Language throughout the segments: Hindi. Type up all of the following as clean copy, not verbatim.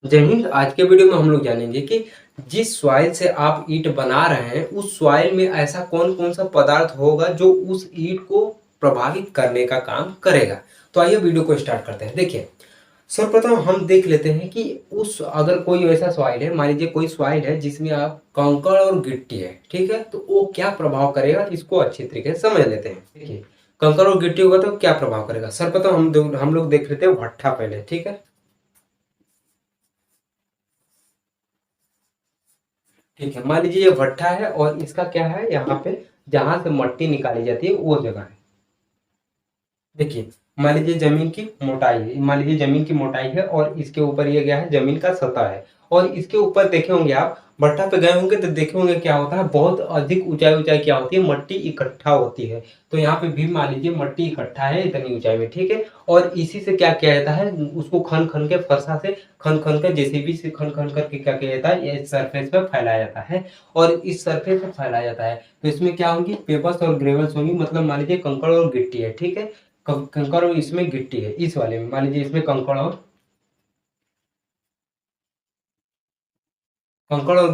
जय हिंद। आज के वीडियो में हम लोग जानेंगे कि जिस सॉइल से आप ईंट बना रहे हैं उस सॉइल में ऐसा कौन कौन सा पदार्थ होगा जो उस ईंट को प्रभावित करने का काम करेगा। तो आइए वीडियो को स्टार्ट करते हैं। देखिए, सर्वप्रथम हम देख लेते हैं कि उस अगर कोई ऐसा सॉइल है, मान लीजिए कोई सॉइल है जिसमें आप कंकड़ और गिट्टी है, ठीक है, तो वो क्या प्रभाव करेगा इसको अच्छी तरीके से समझ लेते हैं। देखिए, कंकड़ और गिट्टी होगा तो क्या प्रभाव करेगा। सर्वप्रथम हम लोग देख लेते हैं भट्ठा पहले, ठीक है। ठीक है, मान लीजिए ये भट्ठा है और इसका क्या है, यहाँ पे जहां से मट्टी निकाली जाती है वो जगह है। देखिए, मान लीजिए जमीन की मोटाई है, मान लीजिए जमीन की मोटाई है और इसके ऊपर ये क्या है, जमीन का सतह है। और इसके ऊपर देखे होंगे आप, भट्ठा पे गए होंगे तो देखे होंगे क्या होता है, बहुत अधिक ऊंचाई ऊंचाई क्या होती है, मट्टी इकट्ठा होती है। तो यहाँ पे भी मान लीजिए मट्टी इकट्ठा है इतनी ऊंचाई में, ठीक है। और इसी से क्या किया जाता है, उसको खन खन के फरसा से खन खन कर जेसीबी से खन खन करके क्या किया जाता है, ये सरफेस पे फैलाया जाता है। और इस सरफेस पे फैलाया जाता है तो इसमें क्या होंगी, पेबल्स और ग्रेवल्स होंगी, मतलब मान लीजिए कंकड़ और गिट्टी है, ठीक है। कंकड़ और इसमें गिट्टी है, इस वाले में मान लीजिए इसमें कंकड़ और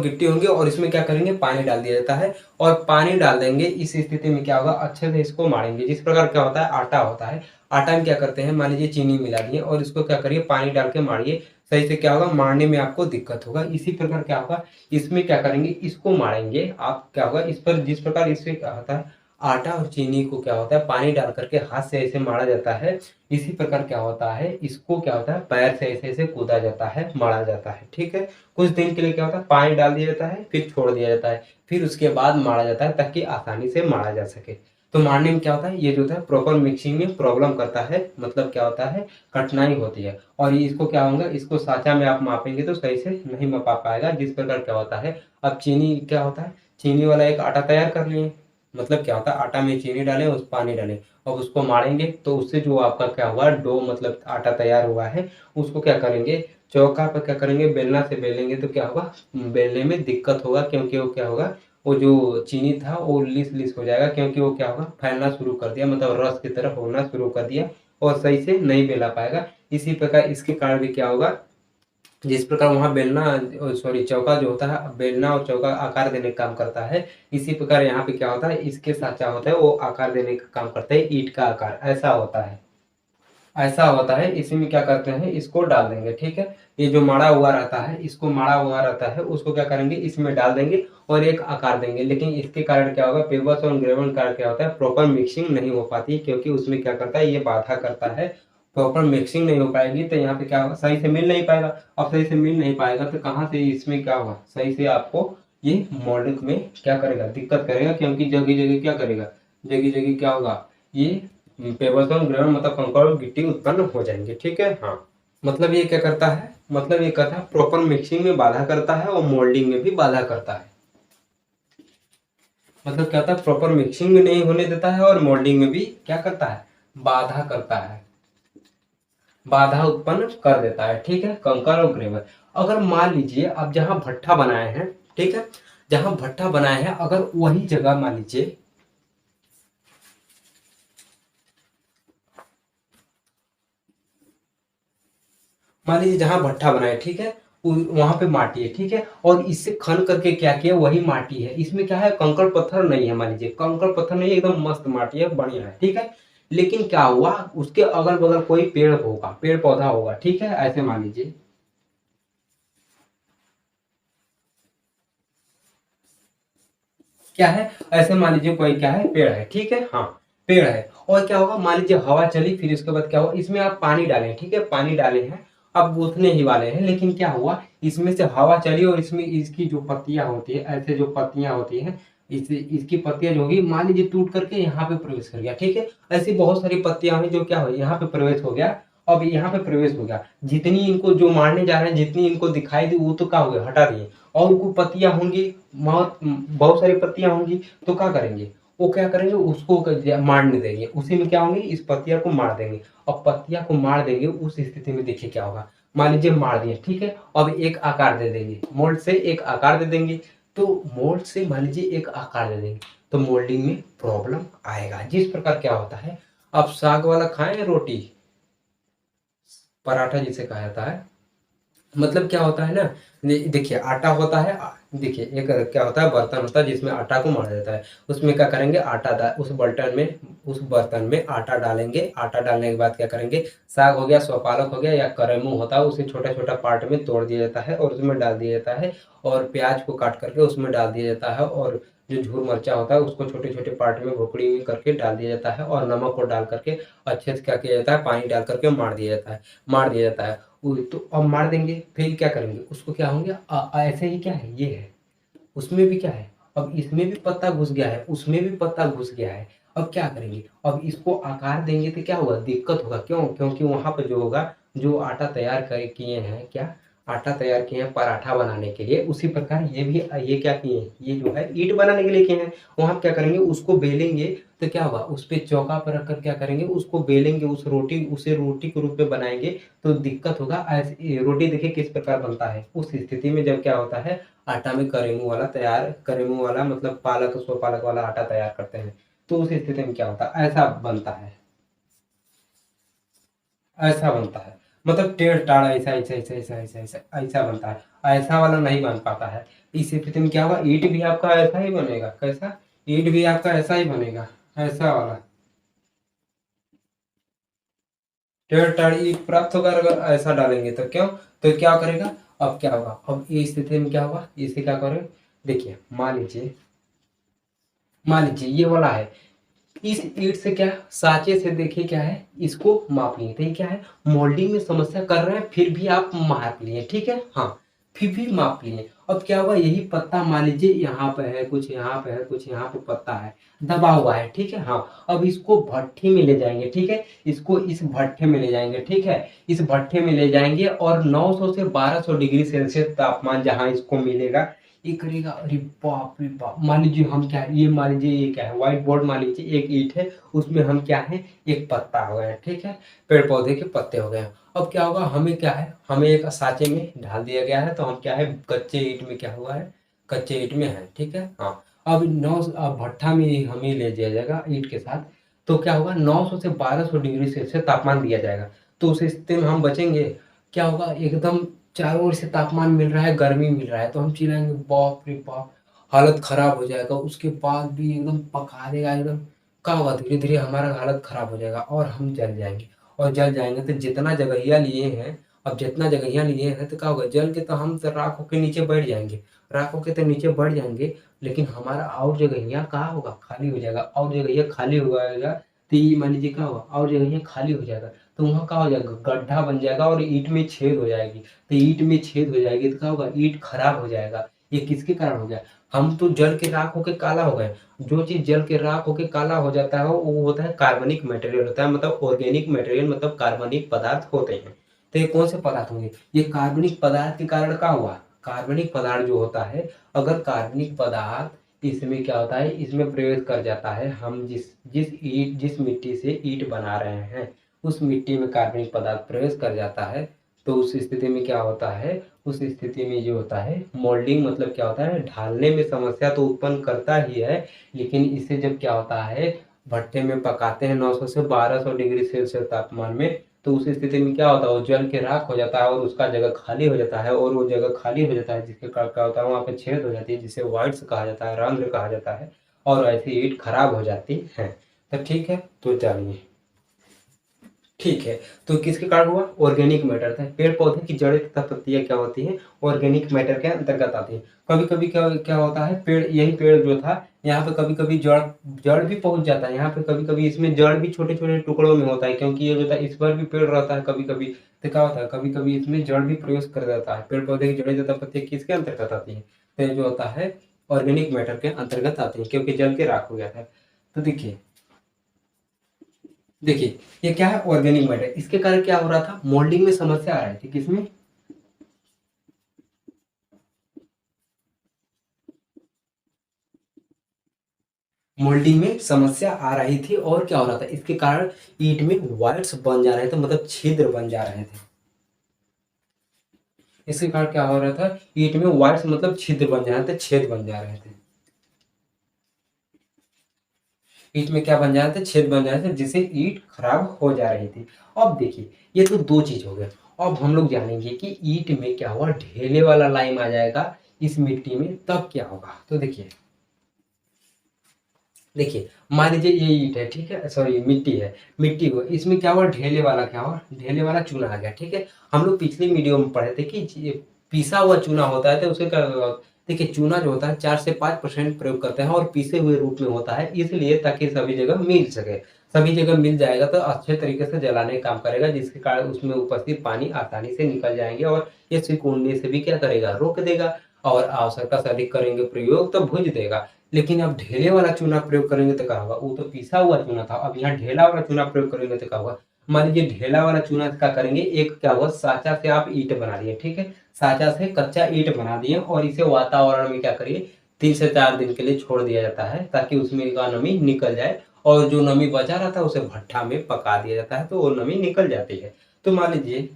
गिट्टी होंगे और इसमें क्या करेंगे, पानी डाल दिया जाता है। और पानी डाल देंगे, इस स्थिति में क्या होगा, अच्छे से इसको मारेंगे। जिस प्रकार क्या होता है, आटा होता है, आटा में क्या करते हैं, मान लीजिए चीनी मिला दिए और इसको क्या करिए, पानी डाल के मारिए। सही से क्या होगा, मारने में आपको दिक्कत होगा। इसी प्रकार क्या होगा, इसमें क्या करेंगे, इसको मारेंगे आप, क्या होगा इस पर, जिस प्रकार इसमें क्या होता है, आटा और चीनी को क्या होता है, पानी डाल करके हाथ से ऐसे मारा जाता है। इसी प्रकार क्या होता है, इसको क्या होता है, पैर से ऐसे ऐसे कूदा जाता है, मारा जाता है, ठीक है। कुछ दिन के लिए क्या होता है, पानी डाल दिया जाता है, फिर छोड़ दिया जाता है, फिर उसके बाद मारा जाता है ताकि आसानी से मारा जा सके। तो मारने में क्या होता है, ये जो होता है प्रॉपर मिक्सिंग में प्रॉब्लम करता है, मतलब क्या होता है, कठिनाई होती है। और ये इसको क्या होगा, इसको साँचा में आप मापेंगे तो सही से नहीं मापा पाएगा। जिस प्रकार क्या होता है, अब चीनी क्या होता है, चीनी वाला एक आटा तैयार कर लिए, मतलब क्या होता है, आटा में चीनी डालें, उस पानी डालें और उसको मारेंगे तो उससे जो आपका क्या हुआ, डो मतलब आटा तैयार हुआ है, उसको क्या करेंगे, चौका पर क्या करेंगे, बेलना से बेलेंगे तो क्या होगा, बेलने में दिक्कत होगा, क्योंकि वो क्या होगा, वो जो चीनी था वो लिस लिस हो जाएगा, क्योंकि वो क्या होगा, फैलना शुरू कर दिया, मतलब रस की तरफ होना शुरू कर दिया और सही से नहीं बेला पाएगा। इसी प्रकार इसके कारण भी क्या होगा, जिस प्रकार वहाँ बेलना, सॉरी, चौका जो होता है, बेलना और चौका आकार देने का काम करता है, इसी प्रकार यहाँ पे क्या होता है, इसके साँचा होता है वो आकार देने का काम करता है, ईंट का आकार ऐसा होता है, ऐसा होता है। इसी में क्या करते हैं, इसको डाल देंगे, ठीक है। ये जो माड़ा हुआ रहता है, इसको माड़ा हुआ रहता है, उसको क्या करेंगे, इसमें डाल देंगे और एक आकार देंगे। लेकिन इसके कारण क्या होगा, पेबल्स और ग्रेवल कारण क्या होता है, प्रॉपर मिक्सिंग नहीं हो पाती, क्योंकि उसमें क्या करता है, ये बाधा करता है। प्रॉपर मिक्सिंग नहीं हो पाएगी तो यहाँ पे क्या होगा, सही से मिल नहीं पाएगा। अब सही से मिल नहीं पाएगा तो कहाँ से इसमें क्या होगा, सही से आपको ये मोल्ड में क्या करेगा, दिक्कत करेगा, क्योंकि जगह जगह क्या करेगा, जगह जगह क्या होगा, ये पेबल्स ग्रेवल मतलब कंकड़ और गिट्टी उत्पन्न हो जाएंगे, ठीक है। हाँ, मतलब ये क्या करता है, मतलब ये करता है प्रॉपर मिक्सिंग में बाधा करता है और मोल्डिंग में भी बाधा करता है। मतलब क्या होता है, प्रॉपर मिक्सिंग में नहीं होने देता है और मोल्डिंग में भी क्या करता है, बाधा करता है, बाधा उत्पन्न कर देता है, ठीक है, कंकड़ और ग्रेवल। अगर मान लीजिए अब जहाँ भट्ठा बनाए हैं, ठीक है, जहाँ भट्ठा बनाए हैं अगर वही जगह मान लीजिए, मान लीजिए जहाँ भट्ठा बनाए, ठीक है, वहां पे माटी है, ठीक है, और इससे खन करके क्या किया, वही माटी है, इसमें क्या है, कंकड़ पत्थर नहीं है, मान लीजिए कंकड़ पत्थर नहीं है, एकदम मस्त माटी है, बढ़िया है, ठीक है। लेकिन क्या हुआ, उसके अगल बगल कोई पेड़ होगा, पेड़ पौधा होगा, ठीक है, ऐसे मान लीजिए, क्या है, ऐसे मान लीजिए कोई क्या है, पेड़ है, ठीक है, हाँ, पेड़ है। और क्या होगा, मान लीजिए हवा चली, फिर उसके बाद क्या हुआ, इसमें आप पानी डालें, ठीक है, पानी डाले हैं, अब उतने ही वाले हैं, लेकिन क्या हुआ, इसमें से हवा चली और इसमें इसकी जो पत्तियां होती है, ऐसे जो पत्तियां होती हैं, इसकी पत्तियां जो होगी, मान लीजिए टूट करके यहाँ पे प्रवेश कर गया, ठीक है। ऐसी बहुत सारी पत्तियां हुई जो क्या हुई, यहाँ पे प्रवेश हो गया। अब यहाँ पे प्रवेश हो गया, जितनी इनको जो मारने जा रहे हैं, जितनी इनको दिखाई दी वो तो क्या हो गया, हटा दिए। और कुछ पत्तियां होंगी, बहुत बहुत सारी पत्तियां होंगी, तो क्या करेंगे, वो क्या करेंगे, उसको मारने देंगे, उसी में क्या होंगे, इस पत्तियां को मार देंगे। और पत्तियां को मार देंगे, उस स्थिति में देखिए क्या होगा, मान लीजिए मार दिए, ठीक है, अब एक आकार दे देंगे, मोल्ड से एक आकार दे देंगे। तो मोल्ड से मान लीजिए एक आकार दे देंगे तो मोल्डिंग में प्रॉब्लम आएगा। जिस प्रकार क्या होता है, आप साग वाला खाएं रोटी, पराठा जिसे कहा जाता है, मतलब क्या होता है ना, देखिए आटा होता है, देखिए एक क्या होता है, बर्तन होता है जिसमें आटा को मढ़ा जाता है। उसमें क्या करेंगे, आटा उस बर्तन में आटा डालेंगे। आटा डालने के बाद क्या करेंगे, साग हो गया, स्वपालक हो गया या करेमू होता है, उसे छोटा छोटा पार्ट में तोड़ दिया जाता है और उसमें डाल दिया जाता है। और प्याज को काट करके उसमें डाल दिया जाता है, और जो झूर मर्चा होता है उसको छोटे छोटे पार्ट में भुकड़ी हुई करके डाल दिया जाता है, और नमक को डाल करके अच्छे से क्या किया जाता है, पानी डाल करके मार दिया जाता है। तो अब मार देंगे, फिर क्या करेंगे, उसको क्या होंगे, ऐसे ही क्या है, ये है, उसमें भी क्या है, अब इसमें भी पत्ता घुस गया है, उसमें भी पत्ता घुस गया है। अब क्या करेंगे, अब इसको आकार देंगे तो क्या होगा, दिक्कत होगा। क्यों, क्योंकि वहां पर जो होगा, जो आटा तैयार कर किए हैं, क्या आटा तैयार किए हैं पराठा बनाने के लिए, उसी प्रकार ये क्या किए हैं, ये जो है ईंट बनाने के लिए किए हैं। वहां क्या करेंगे, उसको बेलेंगे तो क्या होगा, उस पे चौका पर रखकर क्या करेंगे, उसको बेलेंगे, उसे रोटी के रूप में बनाएंगे। तो दिक्कत होगा। ऐसे रोटी देखिए किस प्रकार बनता है, उस स्थिति में जब क्या होता है, आटा में करेमू वाला मतलब पालक, स्व पालक वाला आटा तैयार करते हैं। तो उस स्थिति में क्या होता है, ऐसा बनता है, ऐसा बनता है। मतलब टेढ़ टाढ़ ऐसा ऐसा ऐसा ऐसा ऐसा ऐसा ऐसा बनता है, ऐसा वाला नहीं बन पाता है। इस स्थिति में क्या होगा, ईंट भी आपका ऐसा ही बनेगा, कैसा, ईंट भी आपका ऐसा ही बनेगा, ऐसा वाला टेढ़ टाढ़ ईंट प्राप्त होगा। अगर ऐसा डालेंगे तो क्यों, तो क्या करेगा, अब क्या होगा, अब ये स्थिति में क्या होगा, इसे क्या करें, देखिए मान लीजिए ये वाला है, इस ईंट से क्या, साँचे से देखिए क्या है, इसको माप लिए, तो ये क्या है, मोल्डिंग में समस्या कर रहे हैं, फिर भी आप माप लिए, ठीक है, हाँ, फिर भी माप लिए। अब क्या हुआ, यही पत्ता मान लीजिए यहाँ पे है कुछ, यहाँ पे है कुछ, यहाँ पे पत्ता है, दबा हुआ है, ठीक है, हाँ। अब इसको भट्ठी में ले जाएंगे, ठीक है, इसको इस भट्ठे में ले जाएंगे, ठीक है, इस भट्ठे में ले जाएंगे और 900 से 1200 डिग्री सेल्सियस तापमान जहाँ इसको मिलेगा, ये करेगा। अरे बाप रे बाप, मान लीजिए हम क्या है, ये मान लीजिए ये क्या है, व्हाइट बोर्ड मान लीजिए, एक ईंट है, उसमें हम क्या है, एक पत्ता हो गया, ठीक है, पेड़ पौधे के पत्ते हो गए। अब क्या होगा, हमें क्या है, हमें एक साँचे में ढाल दिया गया है, तो हम क्या है, कच्चे ईंट में क्या हुआ है, कच्चे ईंट में है, ठीक है, हाँ। अब भट्ठा में हमें ले जाया जाएगा ईंट के साथ। तो क्या होगा, 900 से 1200 डिग्री सेल्सियस तापमान दिया जाएगा। तो उस स्थिति में हम बचेंगे, क्या होगा, एकदम चारों ओर से तापमान मिल रहा है, गर्मी मिल रहा है, तो हम चिल्लाएंगे बाप रे बाप, हालत खराब हो जाएगा। उसके बाद भी एकदम पका देगा एकदम, क्या होगा, धीरे धीरे हमारा हालत खराब हो जाएगा और हम जल जाएंगे। और जल जाएंगे तो जितना जगहिया लिए हैं, अब जितना जगहिया लिए हैं तो क्या होगा, जल के तो हम तो राख होके नीचे बैठ जाएंगे, राख होके तो नीचे बैठ जाएंगे, लेकिन हमारा और जगहिया कहाँ होगा, खाली हो जाएगा। और जगहिया खाली हो जाएगा तो ये मान लीजिए क्या होगा, और जगहिया खाली हो जाएगा, तो वहाँ क्या हो जाएगा, गड्ढा बन जाएगा और ईंट में छेद हो जाएगी। तो ईंट में छेद हो जाएगी तो क्या होगा, ईंट खराब हो जाएगा। ये किसके कारण हो गया, हम तो जल के राख होके काला हो गए। जो चीज जल के राख होके काला हो जाता है वो होता है कार्बनिक मटेरियल होता है, मतलब ऑर्गेनिक मटेरियल, मतलब कार्बनिक पदार्थ होते हैं। तो ये कौन से पदार्थ होंगे, ये कार्बनिक पदार्थ के कारण क्या हुआ, कार्बनिक पदार्थ जो होता है, अगर कार्बनिक पदार्थ इसमें क्या होता है, इसमें प्रवेश कर जाता है, हम जिस मिट्टी से ईंट बना रहे हैं, उस मिट्टी में कार्बनिक पदार्थ प्रवेश कर जाता है। तो उस स्थिति में क्या होता है, उस स्थिति में जो होता है मोल्डिंग, मतलब क्या होता है, ढालने में समस्या तो उत्पन्न करता ही है, लेकिन इससे जब क्या होता है, भट्टे में पकाते हैं 900 से 1200 डिग्री सेल्सियस तापमान में, तो उस स्थिति में क्या होता है, वो जल के राख हो जाता है और उसका जगह खाली हो जाता है, और वो जगह खाली हो जाता है जिसके कारण क्या होता है, वहाँ पे छेद हो जाती है, जिसे वाइट्स कहा जाता है, रंध्र कहा जाता है, और ऐसी ईंट खराब हो जाती है। तो ठीक है, तो जानिए, ठीक है, तो किसके कारण हुआ, ऑर्गेनिक मैटर था, पेड़ पौधे की जड़ें तथा पत्तियां क्या होती हैं, ऑर्गेनिक मैटर के अंतर्गत आती हैं। कभी कभी क्या क्या होता है, पेड़, यही पेड़ जो था, यहाँ पे कभी कभी जड़ जड़ भी पहुंच जाता है, यहाँ पे कभी कभी इसमें जड़ भी छोटे छोटे टुकड़ों में होता है, क्योंकि ये जो था इस पर भी पेड़ रहता है कभी कभी। तो क्या होता है, कभी कभी इसमें जड़ भी प्रवेश कर जाता है, पेड़ पौधे की जड़ें तथा पत्तियां किसके अंतर्गत आती हैं, तो ये जो होता है ऑर्गेनिक मैटर के अंतर्गत आती है, क्योंकि जल के राख हो गया था। तो देखिए, देखिए ये क्या है, ऑर्गेनिक मैटर, इसके कारण क्या हो रहा था, मोल्डिंग में समस्या आ रही थी, किसमें, मोल्डिंग में समस्या आ रही थी, और क्या हो रहा था, इसके कारण ईंट में वाइट्स बन जा रहे थे, मतलब छिद्र बन जा रहे थे। इसके कारण क्या हो रहा था, ईंट में वाइट्स मतलब छिद्र बन जा रहे थे, छेद बन जा रहे थे। ईंट में क्या बन जाते थे, छेद बन जाते थे, जिससे ईंट खराब हो जा रही थी। अब देखिए ये तो दो चीज हो गए। अब हम लोग जानेंगे कि ईंट में क्या हुआ, ढेले वाला लाइम आ जाएगा इस मिट्टी में, तब क्या होगा। तो देखिए देखिए मान लीजिए ये ईंट है, ठीक है, सॉरी मिट्टी है, मिट्टी को इसमें क्या हुआ, ढेले वाला क्या हुआ, ढेले वाला चूना आ गया, ठीक है। हम लोग पिछले वीडियो में पढ़े थे कि पीसा हुआ चूना होता है तो उसे क्या, देखिए चूना जो होता है 4 से 5% प्रयोग करते हैं और पीसे हुए रूप में होता है, इसलिए ताकि सभी जगह मिल सके। सभी जगह मिल जाएगा तो अच्छे तरीके से जलाने का काम करेगा, जिसके कारण उसमें उपस्थित पानी आसानी से निकल जाएंगे और ये सिकुड़ने से भी क्या करेगा, रोक देगा। और आवश्यकता से अधिक करेंगे प्रयोग तो भुज देगा। लेकिन अब ढेले वाला चूना प्रयोग करेंगे तो क्या होगा, वो तो पिसा हुआ चूना था, अब यहाँ ढेला वाला चूना प्रयोग करेंगे तो क्या होगा। मान लीजिए ढेला वाला चूना क्या करेंगे, एक क्या हुआ, साचा से आप ईंट बना दिए, ठीक है, साचा से कच्चा ईंट बना दिए और इसे वातावरण में क्या करिए 3 से 4 दिन के लिए छोड़ दिया जाता है, ताकि उसमें का नमी निकल जाए। और जो नमी बचा रहता है उसे भट्ठा में पका दिया जाता है तो वो नमी निकल जाती है। तो मान लीजिए,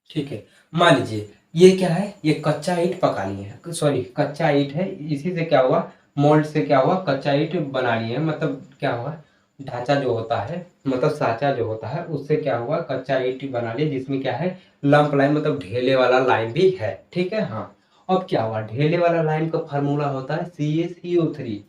ठीक है, मान लीजिए ये क्या है, ये कच्चा ईंट पका लिए हैं, सॉरी कच्चा ईंट है, इसी से क्या हुआ, मोल्ड से क्या हुआ, कच्चा ईंट बना लिए हैं, मतलब क्या हुआ, ढांचा जो होता है, मतलब साचा जो होता है उससे क्या हुआ, कच्चा ईंट बना लिए, जिसमें क्या है, लंप लाइम मतलब ढेले वाला लाइम भी है, ठीक है। हाँ, अब क्या हुआ, ढेले वाला लाइम का फार्मूला होता है CaCO3,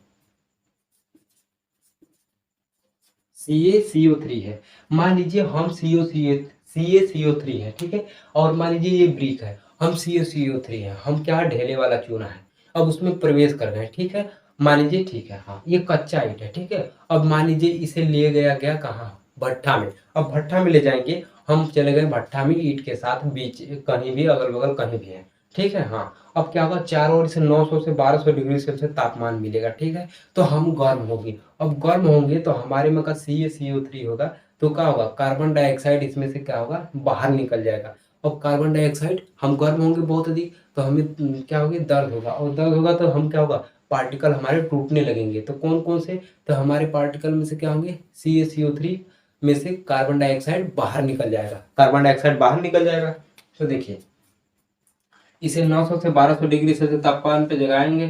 CaCO3 है। मान लीजिए हम CaCO3 है, ठीक है, और मान लीजिए ये ब्रिक है, हम CaCO3 है, हम क्या है, ढेले वाला चूना है, अब उसमें प्रवेश कर गए, ठीक है। मान लीजिए, ठीक है, हाँ ये कच्चा ईंट है, ठीक है। अब मान लीजिए इसे ले गया गया कहाँ, भट्ठा में। अब भट्ठा में ले जाएंगे, हम चले गए भट्ठा में ईंट के साथ, बीच कहीं भी अगल बगल कहीं भी है, ठीक है। हाँ, अब क्या होगा, चारों ओर से 900 से 1200 डिग्री सेल्सियस तापमान मिलेगा, ठीक है। तो हम गर्म होगी, अब गर्म होंगे तो हमारे में का CaCO3 होगा, तो क्या होगा, कार्बन डाइऑक्साइड इसमें से क्या होगा, बाहर निकल जाएगा। अब कार्बन डाइऑक्साइड, हम गर्म होंगे बहुत अधिक तो हमें क्या होगी, दर्द होगा, और दर्द होगा तो हम क्या होगा, पार्टिकल हमारे टूटने लगेंगे। तो कौन कौन से, तो हमारे पार्टिकल में से क्या होंगे, CaCO3 में से कार्बन डाइऑक्साइड बाहर निकल जाएगा, कार्बन डाइऑक्साइड बाहर निकल जाएगा। तो देखिए इसे 900 से 1200 डिग्री सेल्सियस तापमान पे जगाएंगे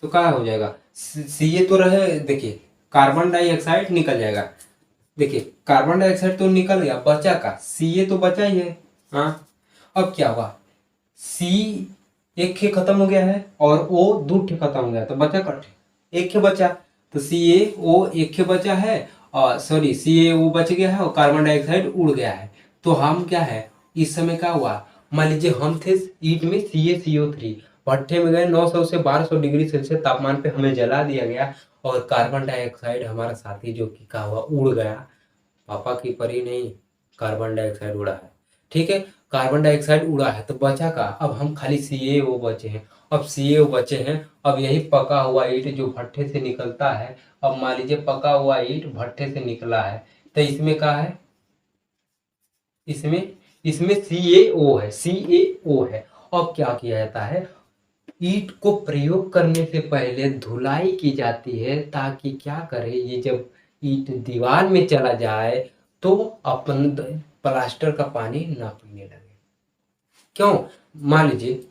तो क्या हो जाएगा, सी ए तो रहे, देखिए कार्बन डाइऑक्साइड निकल जाएगा, देखिए कार्बन डाइऑक्साइड तो निकल गया, बचा का सी ए तो बचा ही है। हाँ, अब क्या हुआ, सी एक खे खत्म हो गया है और ओ दो ठे खत्म हो गया, तो बचा कट एक खे बचा, तो सी ए ओ एक खे बचा है, और सॉरी सी ए ओ बच गया है और कार्बन डाइऑक्साइड उड़ गया है। तो हम क्या है, इस समय क्या हुआ, मान लीजिए हम थे ईंट में CaCO3, भट्ठे में गए, 900 से 1200 डिग्री सेल्सियस तापमान पे हमें जला दिया गया, और कार्बन डाइऑक्साइड हमारा साथी जो कि क्या हुआ, उड़ गया, पापा की परी नहीं, कार्बन डाइऑक्साइड उड़ा है, ठीक है। कार्बन डाइऑक्साइड उड़ा है तो बचा का, अब हम खाली CaO बचे हैं। अब CaO बचे हैं, अब यही पका हुआ ईंट जो भट्ठे से निकलता है, अब मान लीजिए पका हुआ ईंट भट्ठे से निकला है, तो इसमें क्या है, इसमें इसमें CaO है। अब क्या किया जाता है, ईंट को प्रयोग करने से पहले धुलाई की जाती है, ताकि क्या करे, ये जब ईंट दीवार में चला जाए तो अपन प्लास्टर का पानी ना पीने लगे। क्यों, मान लीजिए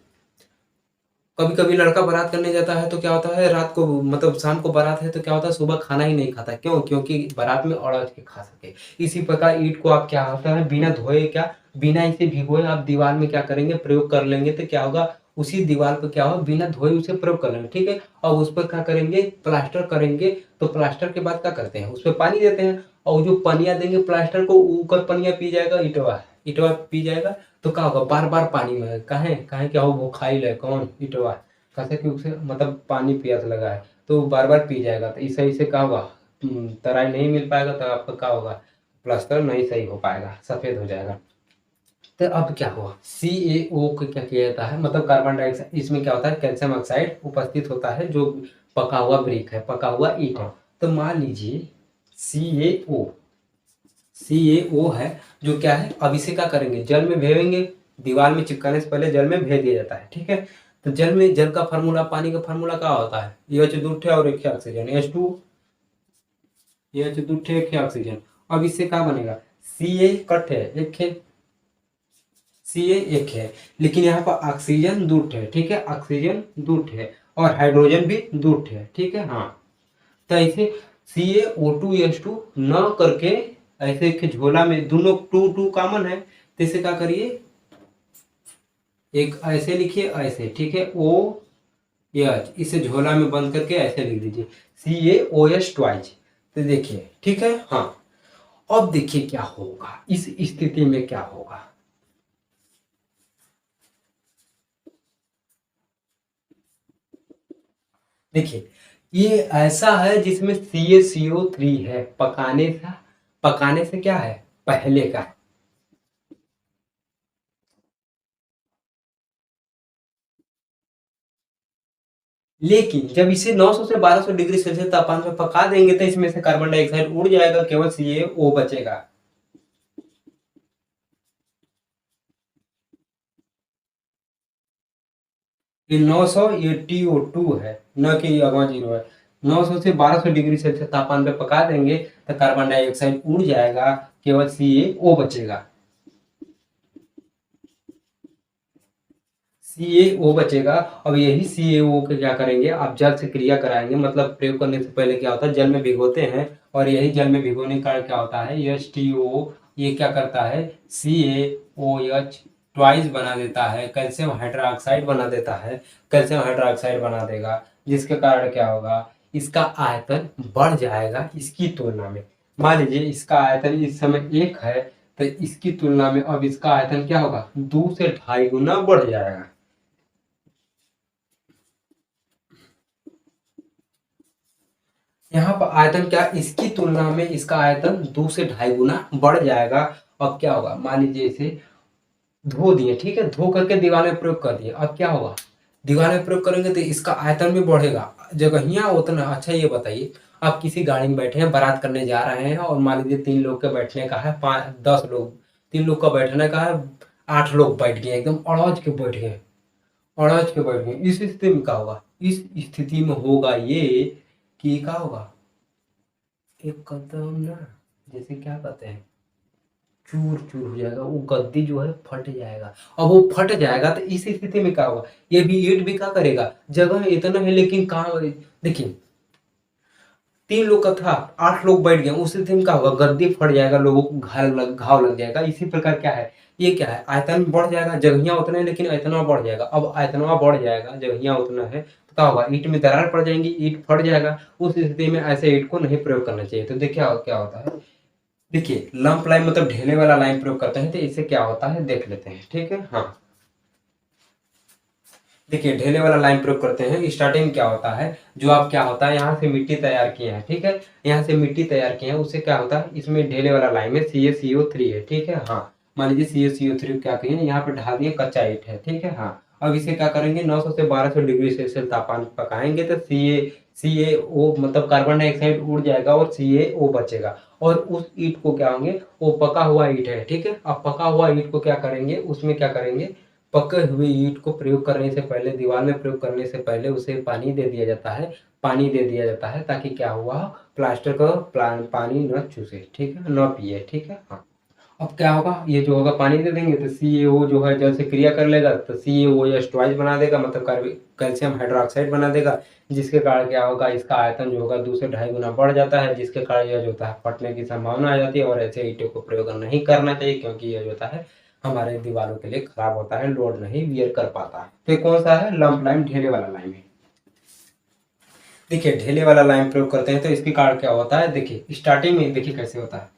कभी कभी लड़का बारात करने जाता है तो क्या होता है, रात को मतलब शाम को बारात है तो क्या होता है, सुबह खाना ही नहीं खाता, क्यों, क्योंकि बारात में औरत के खा सके। इसी प्रकार ईंट को आप क्या होता है, बिना धोए क्या, बिना इसे भिगोए आप दीवार में क्या करेंगे, प्रयोग कर लेंगे, तो क्या होगा, उसी दीवार पर क्या होगा, बिना धोए उसे प्रयोग कर लेंगे, ठीक है। और उस पर क्या करेंगे, प्लास्टर करेंगे, तो प्लास्टर के बाद क्या करते हैं, उस पर पानी देते हैं, और जो पनिया देंगे प्लास्टर को, ऊपर पनिया पी जाएगा, इटवा इटवा पी जाएगा, तो क्या होगा, बार बार पानी में काहे काहे क्या हो, वो खाई ले कौन, इटवा, कैसे कि उसे मतलब पानी प्यास लगा है तो बार बार पी जाएगा, तो इस सही से क्या होगा, तराई नहीं मिल पाएगा, तो आपका क्या होगा, प्लास्टर नहीं सही हो पाएगा, सफेद हो जाएगा। तो अब क्या हुआ, CaO को क्या किया जाता है, मतलब कार्बन डाइऑक्साइड, इसमें क्या होता है, कैल्शियम ऑक्साइड उपस्थित होता है, जो पका हुआ ब्रिक है, पका हुआ ईंट है। तो मान लीजिए CaO CaO है, जो क्या है, अब इसे क्या करेंगे, जल में भेवेंगे, दीवार में चिपकाने से पहले जल में भेज दिया जाता है, ठीक है। तो जल में, जल का फार्मूला, पानी का फार्मूला क्या होता है, OH दो ठे और एक ठे ऑक्सीजन, H2, OH दो ठे एक ठे ऑक्सीजन। अब इससे क्या बनेगा, Ca कट है एक ठे, Ca एक है, लेकिन यहाँ पर ऑक्सीजन दो है, ठीक है, ऑक्सीजन दो है और हाइड्रोजन भी दो है, ठीक है। हाँ, तो ऐसे CaO2 न करके ऐसे एक झोला में दोनों टू टू कॉमन है, तो इसे क्या करिए, एक ऐसे लिखिए, ऐसे, ठीक है, OH इसे झोला में बंद करके ऐसे लिख दीजिए CaOH ट्वाइस। तो देखिए, ठीक है। हाँ, अब देखिए क्या होगा इस स्थिति में, क्या होगा। देखिए, ये ऐसा है जिसमें CaCO3 है, पकाने से क्या है, पहले का। लेकिन जब इसे 900 से 1200 डिग्री सेल्सियस तापमान में पका देंगे तो इसमें से कार्बन डाइऑक्साइड उड़ जाएगा, केवल CaO बचेगा। ये 900, ये TO2 है, न कि अगवा जीरो है। 900 से 1200 डिग्री सेल्सियस तापमान पे पका देंगे तो कार्बन डाइऑक्साइड उड़ जाएगा, केवल CaO बचेगा। CaO बचेगा। अब यही CaO के क्या करेंगे, आप जल से क्रिया कराएंगे, मतलब प्रयोग करने से पहले क्या होता है, जल में भिगोते हैं, और यही जल में भिगोने का क्या होता है, H2O, ये क्या करता है, CaOH ट्वाइस बना देता है, कैल्शियम हाइड्रोक्साइड बना देता है, कैल्शियम हाइड्रोक्साइड बना देगा, जिसके कारण क्या होगा, इसका आयतन बढ़ जाएगा इसकी तुलना में। मान लीजिए इसका आयतन इस समय 1 है, तो इसकी तुलना में अब इसका आयतन क्या होगा, 2 से 2.5 गुना बढ़ जाएगा। यहाँ पर आयतन क्या, इसकी तुलना में इसका आयतन 2 से 2.5 गुना बढ़ जाएगा। अब क्या होगा, मान लीजिए इसे धो दिए, ठीक है, धो करके दीवार में प्रयोग कर दिए। अब क्या होगा, दीवार में प्रयोग करेंगे तो इसका आयतन भी बढ़ेगा, जगहिया उतना। अच्छा ये बताइए, आप किसी गाड़ी में बैठे हैं, बारात करने जा रहे हैं, और मान लीजिए 3 लोग के बैठने का है, 5 10 लोग, 3 लोग का बैठने का है, 8 लोग बैठ गए, एकदम अड़ोज के बैठ गए, अड़ोज के बैठ गए। इस स्थिति में क्या होगा, इस स्थिति में होगा ये कि क्या होगा, एक कदम ना, जैसे क्या कहते हैं, चूर चूर हो जाएगा, वो गद्दी जो है फट जाएगा। अब वो फट जाएगा तो इस स्थिति में क्या होगा, ये भी ईंट भी क्या करेगा, जगह इतना है लेकिन कहाँ, देखिए 3 लोग का था, 8 लोग बैठ गए, उस स्थिति में क्या होगा, गद्दी फट जाएगा, लोगों को घाव लग जाएगा। इसी प्रकार क्या है, ये क्या है, आयतन बढ़ जाएगा, जगहियां उतना है लेकिन इतना बढ़ जाएगा। अब आयतना बढ़ जाएगा, जगहियां उतना है, तो क्या होगा, ईंट में दरार पड़ जाएंगी, ईंट फट जाएगा। उस स्थिति में ऐसे ईंट को नहीं प्रयोग करना चाहिए। तो देखिए क्या होता है, देखिए लंप लाइन मतलब ढेले वाला लाइन प्रयोग करते हैं, तो इससे क्या होता है देख लेते हैं, ठीक है। हाँ, देखिए ढेले वाला लाइन प्रयोग करते हैं, स्टार्टिंग में क्या होता है, जो आप क्या होता है, यहाँ से मिट्टी तैयार किए हैं, ठीक है, यहाँ से मिट्टी तैयार किए हैं, उससे क्या होता है, इसमें ढेले वाला लाइन में CaCO3 है, ठीक है। हाँ, मान लीजिए CaCO3 क्या कहिए, यहाँ पे ढा दिए कच्चा ईंट है, ठीक है। हाँ, अब इसे क्या करेंगे, 900 से 1200 डिग्री सेल्सियस तापमान पकाएंगे तो CaO मतलब कार्बन डाइऑक्साइड उड़ जाएगा और CaO बचेगा। और उस ईंट को क्या होंगे, वो पका हुआ ईंट है, ठीक है। अब पका हुआ ईंट को क्या करेंगे, उसमें क्या करेंगे, पके हुए ईंट को प्रयोग करने से पहले, दीवार में प्रयोग करने से पहले उसे पानी दे दिया जाता है, पानी दे दिया जाता है, ताकि क्या हुआ, प्लास्टर का पानी न चूसे, ठीक है, न पिए, ठीक है। हाँ, अब क्या होगा, ये जो होगा पानी दे देंगे तो CaO जो है जल से क्रिया कर लेगा, तो CaOH ट्वाइस बना देगा, मतलब कैल्शियम हाइड्रोक्साइड बना देगा, जिसके कारण क्या होगा, इसका आयतन जो होगा 2 से 2.5 गुना बढ़ जाता है, जिसके कारण यह जो होता है फटने की संभावना आ जाती है। और ऐसे ईंटों को प्रयोग नहीं करना चाहिए, क्योंकि यह जो होता है हमारे दीवारों के लिए खराब होता है, लोड नहीं वियर कर पाता है। तो ये कौन सा है, लंप लाइम, ढेले वाला लाइम है। देखिए ढेले वाला लाइम प्रयोग करते हैं तो इसके कारण क्या होता है, देखिए स्टार्टिंग में देखिए कैसे होता है।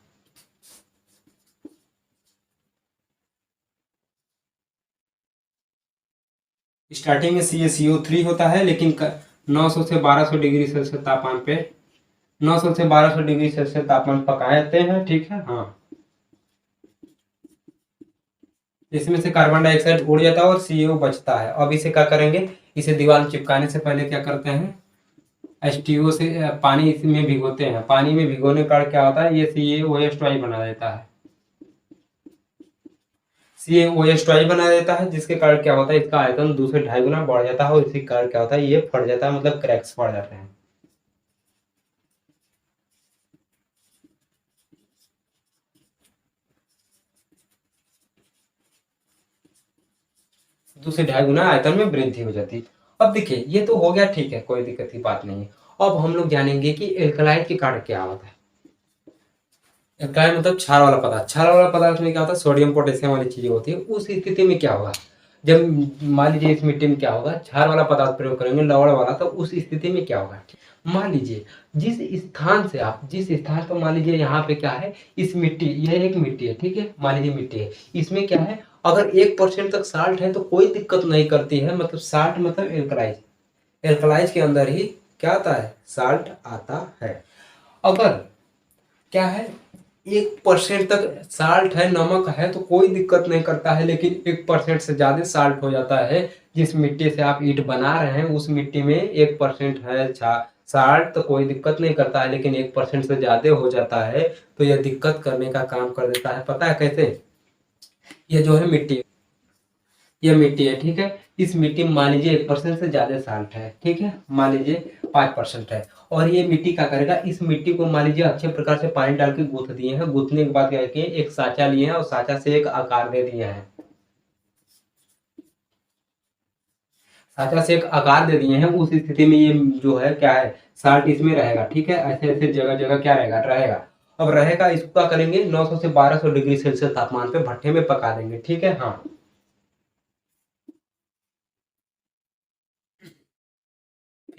स्टार्टिंग में CaCO3 होता है, लेकिन 900 से 1200 डिग्री सेल्सियस तापमान पे, 900 से 1200 डिग्री सेल्सियस तापमान पकाते हैं, ठीक है। हाँ, इसमें से कार्बन डाइऑक्साइड उड़ जाता है और CaO बचता है। अब इसे क्या करेंगे, इसे दीवार में चिपकाने से पहले क्या करते हैं, H2O से पानी इसमें भिगोते हैं, पानी में भिगोने का क्या होता है, ये CaOH ट्वाइस बना देता है, CaOH ट्वाइस बना देता है, जिसके कारण क्या होता है, इसका आयतन 2 से 2.5 गुना बढ़ जाता है, और इसी कारण क्या होता है, ये फट जाता है, मतलब क्रैक्स पड़ जाते हैं। 2 से 2.5 गुना आयतन में वृद्धि हो जाती है। अब देखिए ये तो हो गया, ठीक है, कोई दिक्कत की बात नहीं है। अब हम लोग जानेंगे कि एल्कलाइड के कारण क्या होता है। एल्कलाइड मतलब क्षार वाला पदार्थ। क्षार वाला पदार्थ में क्या होता है, सोडियम पोटेशियम वाली चीजें होती है। उस स्थिति में क्या होगा, जब मान लीजिए इस मिट्टी में क्या होगा, क्षार वाला पदार्थ प्रयोग करेंगे, लवण वाला, तो उस स्थिति में क्या होगा, मान लीजिए जिस स्थान से आप, जिस स्थान पर, मान लीजिए यहाँ पे क्या है, इस मिट्टी, यह एक मिट्टी है, ठीक है, मान लीजिए मिट्टी है, इसमें क्या है, अगर 1% तक साल्ट है तो कोई दिक्कत नहीं करती है, मतलब साल्ट मतलब एल्कलाइज, एल्कलाइज के अंदर ही क्या आता है, साल्ट आता है। अगर क्या है, 1% तक साल्ट है, नमक है, तो कोई दिक्कत नहीं करता है, लेकिन 1% से ज्यादा साल्ट हो जाता है, जिस मिट्टी से आप ईंट बना रहे हैं उस मिट्टी में 1% है साल्ट, तो कोई दिक्कत नहीं करता है, लेकिन 1% से ज्यादा हो जाता है तो यह दिक्कत करने का काम कर देता है। पता है कैसे, ये जो है मिट्टी, ये मिट्टी है, ठीक है, इस मिट्टी में मान लीजिए 1% से ज्यादा साल्ट है, ठीक है, मान लीजिए 5% है, और ये मिट्टी क्या करेगा, इस मिट्टी को मान लीजिए अच्छे प्रकार से पानी डाल के गूंथ दिए हैं, गूंथने के बाद क्या किए, एक साँचा लिए हैं और साँचा से एक आकार दे दिए हैं, साँचा से एक आकार दे दिए हैं, उस स्थिति में ये जो है क्या है, साल्ट इसमें रहेगा, ठीक है, ऐसे ऐसे जगह जगह क्या रहेगा, रहेगा। अब रहेगा, इसको क्या करेंगे, 900 से 1200 डिग्री सेल्सियस तापमान पे भट्ठे में पका देंगे, ठीक है, हाँ,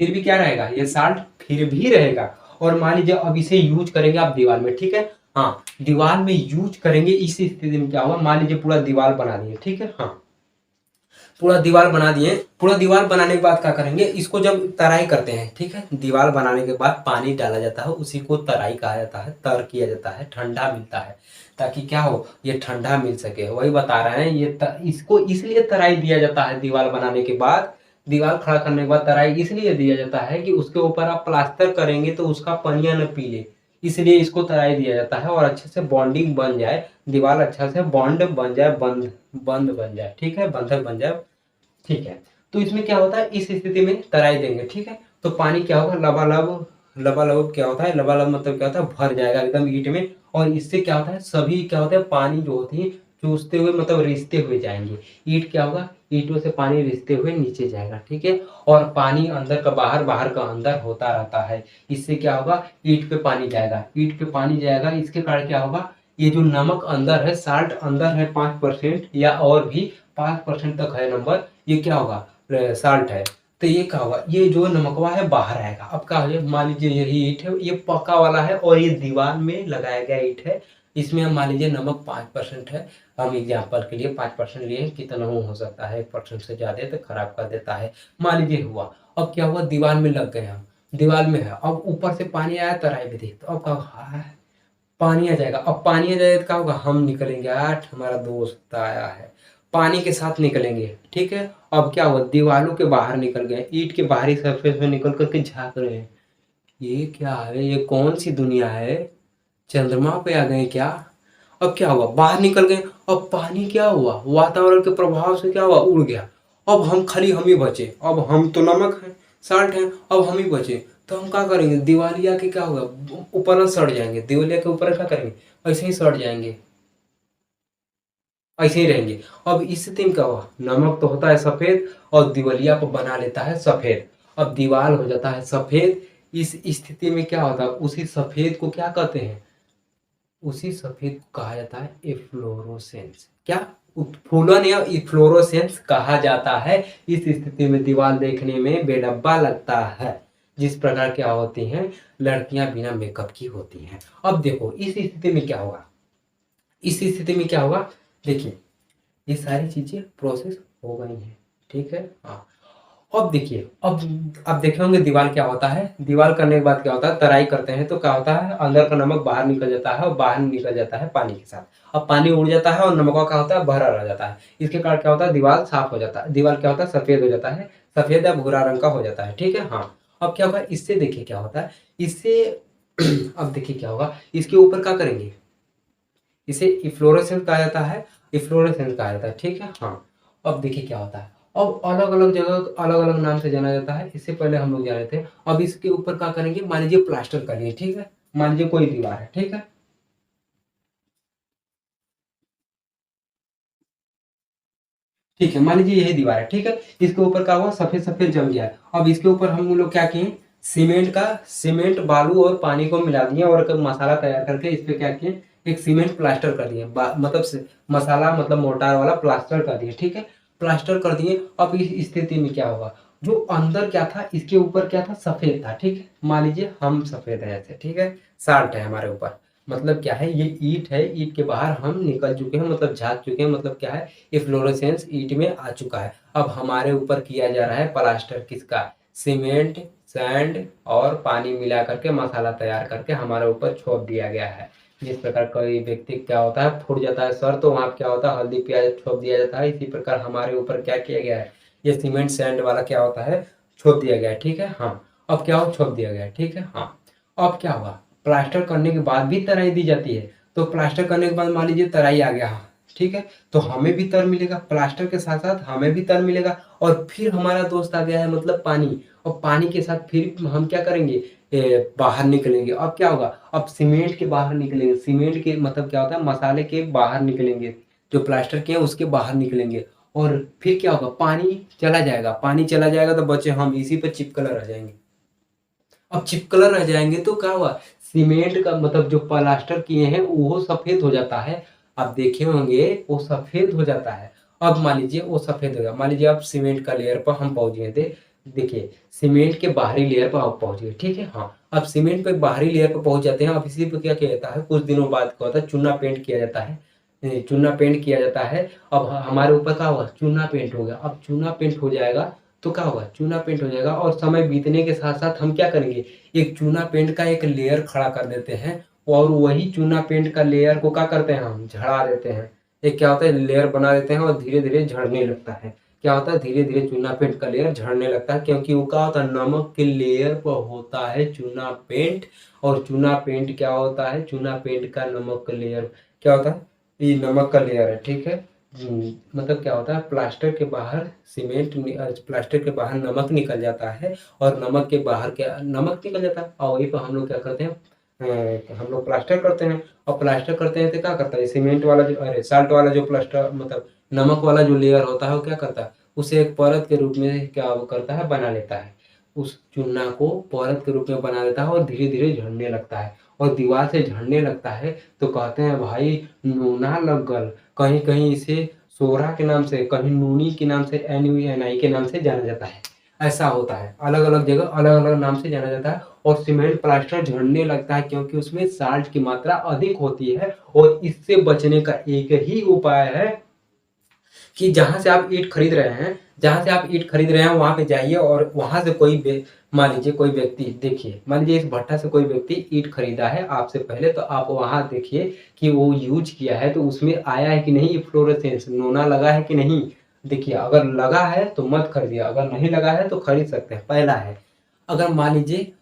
फिर भी क्या रहेगा, ये साल्ट फिर भी रहेगा। और मान लीजिए अब इसे यूज करेंगे आप दीवार में, ठीक है, हाँ, दीवार में यूज करेंगे, इस स्थिति में क्या होगा, मान लीजिए पूरा दीवार बना दिए, ठीक है, हाँ, पूरा दीवार बना दिए, पूरा दीवार बनाने के बाद क्या करेंगे, इसको जब तराई करते हैं, ठीक है, दीवार बनाने के बाद पानी डाला जाता है, उसी को तराई कहा जाता है, तर किया जाता है, ठंडा मिलता है, ताकि क्या हो, ये ठंडा मिल सके, वही बता रहे हैं, इसको इसलिए तराई दिया जाता है दीवार बनाने के बाद, दीवार खड़ा करने के बाद तराई इसलिए दिया जाता है कि उसके ऊपर आप प्लास्टर करेंगे तो उसका पनिया न पी ले, इसलिए इसको तराई दिया जाता है, और अच्छे से बॉन्डिंग बन जाए, दीवार अच्छा से बॉन्ड बन जाए, बंद बंद बन जाए, ठीक है, बंधक बन जाए, ठीक है। तो इसमें क्या होता है, इस स्थिति में तराई देंगे, ठीक है, तो पानी क्या होगा, लबालब, लबालब क्या होता है, लबालब मतलब क्या होता है, भर जाएगा एकदम ईंट में, और इससे क्या होता है, सभी क्या होता है, पानी जो होती है चूसते हुए, मतलब रिसते हुए जाएंगे, ईंट क्या होगा, ईंटों से पानी रिसते हुए नीचे जाएगा, ठीक है, और पानी अंदर का बाहर, बाहर का अंदर होता रहता है, इससे क्या होगा, ईंट पे पानी जाएगा, ईंट पे पानी जाएगा, इसके कारण क्या होगा, ये जो नमक अंदर है, साल्ट अंदर है 5% या और भी 5% तक है नंबर, ये क्या होगा, साल्ट है, तो ये क्या होगा, ये जो नमकवा है बाहर आएगा। अब क्या हो, मान लीजिए यही ईंट है, ये पक्का वाला है और ये दीवार में लगाया गया ईंट है, इसमें हम मान लीजिए नमक 5% है, हम एग्जाम्पल के लिए 5% लिए, कितना हो सकता है, 1% से ज्यादा तो खराब कर देता है, मान लीजिए हुआ। अब क्या हुआ, दीवार में लग गए हम, दीवार में है, अब ऊपर से पानी आया, तराई भी थी, तो अब क्या हुआ, पानी आ जाएगा, अब पानी आ जाएगा तो क्या होगा, हम निकलेंगे, आठ हमारा दोस्त आया है, पानी के साथ निकलेंगे, ठीक है, अब क्या हुआ, दीवारों के बाहर निकल गए, ईंट के बाहरी सरफेस में निकल करके झांक रहे हैं, ये क्या है, ये कौन सी दुनिया है, चंद्रमा पे आ गए क्या। अब क्या हुआ, बाहर निकल गए, अब पानी क्या हुआ, वातावरण के प्रभाव से क्या हुआ, उड़ गया, अब हम खाली हम ही बचे, अब हम तो नमक है, साल्ट है, अब हम ही बचे, तो हम क्या करेंगे, दिवालिया के क्या होगा, ऊपर ना सड़ जाएंगे, दिवालिया के ऊपर क्या करेंगे, ऐसे ही सड़ जाएंगे, ऐसे ही रहेंगे। अब इस स्थिति में क्या हुआ, नमक तो होता है सफेद और दिवलिया को बना लेता है सफेद, अब दीवार हो जाता है सफेद, इस स्थिति में क्या होता है, उसी सफेद को क्या कहते हैं, उसी सफेद को कहा जाता है इफ्लोरोसेंस, क्या, उत्फुल्लन या इफ्लोरोसेंस कहा जाता है। इस स्थिति में दीवार देखने में बेडब्बा लगता है, जिस प्रकार क्या होती हैं, लड़कियां बिना मेकअप की होती हैं। अब देखो इस स्थिति में क्या होगा, इस स्थिति में क्या होगा, देखिए ये सारी चीजें प्रोसेस हो गई हैं, ठीक है, हाँ। अब देखिए, अब देखे होंगे दीवार क्या होता है, दीवार करने के बाद क्या होता है, तराई करते हैं तो क्या होता है, अंदर का नमक बाहर निकल जाता है और बाहर निकल जाता है पानी के साथ, अब पानी उड़ जाता है और नमक क्या होता है, भरा रह जाता है, इसके कारण क्या होता है, दीवार साफ हो जाता है, दीवार क्या होता है, सफेद हो जाता है, सफेद या भूरा रंग का हो जाता है, ठीक है, हाँ। अब क्या होगा, इससे देखिए क्या होता है, इससे अब देखिए क्या होगा, इसके ऊपर क्या करेंगे, इसे इफ्लोरेसेंस कहा जाता है, इफ्लोरेसेंस कहा जाता है, ठीक है, हाँ। अब देखिए क्या होता है, अब अलग अलग जगह अलग अलग नाम से जाना जाता है, इससे पहले हम लोग जाने थे, अब इसके ऊपर क्या करेंगे, मान लीजिए प्लास्टर करिए, ठीक है, मान लीजिए कोई दीवार है, ठीक है, ठीक है, मान लीजिए यही दीवार है, ठीक है। इसके ऊपर क्या हुआ, सफेद सफेद जम गया है। अब इसके ऊपर हम लोग क्या किए, सीमेंट बालू और पानी को मिला दिए और एक मसाला तैयार करके इस पे क्या किए, एक सीमेंट प्लास्टर कर दिए, मतलब मसाला मतलब मोर्टार वाला प्लास्टर कर दिए, ठीक है। प्लास्टर कर दिए। अब इस स्थिति में क्या होगा, जो अंदर क्या था, इसके ऊपर क्या था, सफेद था, ठीक है। मान लीजिए हम सफेद है ऐसे, ठीक है, साल्ट है हमारे ऊपर, मतलब क्या है, ये ईंट है, ईंट के बाहर हम निकल चुके हैं, मतलब झाँक चुके हैं, मतलब क्या है, ये फ्लोरोसेंस ईंट में आ चुका है। अब हमारे ऊपर किया जा रहा है प्लास्टर, किसका, सीमेंट, सैंड और पानी मिला करके मसाला तैयार करके हमारे ऊपर छोप दिया गया है। जिस प्रकार कोई व्यक्ति क्या होता है, फूट जाता है सर, तो वहाँ क्या होता है, हल्दी प्याज छोप दिया जाता है, इसी प्रकार हमारे ऊपर क्या किया गया है, ये सीमेंट सैंड वाला क्या होता है, छोप दिया गया है, ठीक है। हाँ, अब क्या हो, छोप दिया गया है, ठीक है। हाँ, अब क्या हुआ, प्लास्टर करने के बाद भी तराई दी जाती है, तो प्लास्टर करने के बाद मान लीजिए तराई आ गया, ठीक है, तो हमें भी तर मिलेगा, प्लास्टर के साथ साथ हमें भी तर मिलेगा। और फिर हमारा दोस्त आ गया है, मतलब पानी, और पानी के साथ फिर हम क्या करेंगे, बाहर निकलेंगे। अब क्या होगा, अब सीमेंट के बाहर निकलेंगे, सीमेंट के मतलब क्या होता है, मसाले के बाहर निकलेंगे, जो प्लास्टर के हैं उसके बाहर निकलेंगे। और फिर क्या होगा, पानी चला जाएगा, पानी चला जाएगा तो बचे हम, इसी पर चिपकला रह जाएंगे। अब चिपकलर रह जाएंगे तो क्या हुआ, सीमेंट का मतलब जो प्लास्टर किए हैं वो सफेद हो जाता है। आप देखे होंगे वो सफेद हो जाता है। अब मान लीजिए वो सफेद हो गया, मान लीजिए अब सीमेंट का लेयर पर हम पहुंच गए थे, देखिए सीमेंट के बाहरी लेयर पर आप पहुंच गए, ठीक है। हाँ, अब सीमेंट पे बाहरी लेयर पर पहुंच जाते हैं। अब इसी पे क्या किया जाता है, कुछ दिनों बाद क्या होता है, चूना पेंट किया जाता है, चूना पेंट किया जाता है। अब हमारे ऊपर क्या होगा, चूना पेंट हो गया। अब चूना पेंट हो जाएगा तो क्या होगा, चूना पेंट हो जाएगा, और समय बीतने के साथ साथ हम क्या करेंगे, एक चूना पेंट का एक लेयर खड़ा कर देते हैं, और वही चूना पेंट का लेयर को क्या करते हैं, हम झड़ा देते हैं। एक क्या होता है, लेयर बना देते हैं और धीरे धीरे झड़ने लगता है। क्या होता है, धीरे धीरे चूना पेंट का लेयर झड़ने लगता है, क्योंकि वो क्या होता है, नमक के लेयर पर होता है चूना पेंट। और चूना पेंट क्या होता है, चूना पेंट का नमक का लेयर क्या होता है, ये नमक का लेयर है, ठीक है। मतलब क्या होता है, प्लास्टर के बाहर प्लास्टर के बाहर नमक निकल जाता है, और नमक के बाहर क्या, नमक निकल जाता है, और वहीं पर हम लोग क्या करते हैं, हम लोग प्लास्टर करते हैं। और प्लास्टर करते हैं तो क्या करता है, सीमेंट वाला जो, अरे साल्ट वाला जो प्लास्टर मतलब नमक वाला जो लेयर होता है वो क्या करता है, उसे एक परत के रूप में क्या वो करता है, बना लेता है। उस चूना को परत के रूप में बना देता है और धीरे धीरे झड़ने लगता है। और दीवार से झड़ने लगता है तो कहते हैं भाई नूना लग गल। कहीं कहीं इसे सोरा के नाम से, कहीं नूनी के नाम से, NUNI के नाम से जाना जाता है। ऐसा होता है, अलग अलग जगह अलग अलग नाम से जाना जाता है। और सीमेंट प्लास्टर झड़ने लगता है क्योंकि उसमें साल्ट की मात्रा अधिक होती है। और इससे बचने का एक ही उपाय है कि जहाँ से आप ईंट खरीद रहे हैं, जहाँ से आप ईंट खरीद रहे हैं वहाँ पे जाइए, और वहाँ से मान लीजिए कोई व्यक्ति, देखिए मान लीजिए इस भट्टा से कोई व्यक्ति ईंट खरीदा है आपसे पहले, तो आप वहाँ देखिए कि वो यूज किया है तो उसमें आया है कि नहीं, ये फ्लोरोसेंस नोना लगा है कि नहीं। देखिए अगर लगा है तो मत खरीदिए, अगर नहीं लगा है तो खरीद सकते हैं, पहला है। अगर मान लीजिए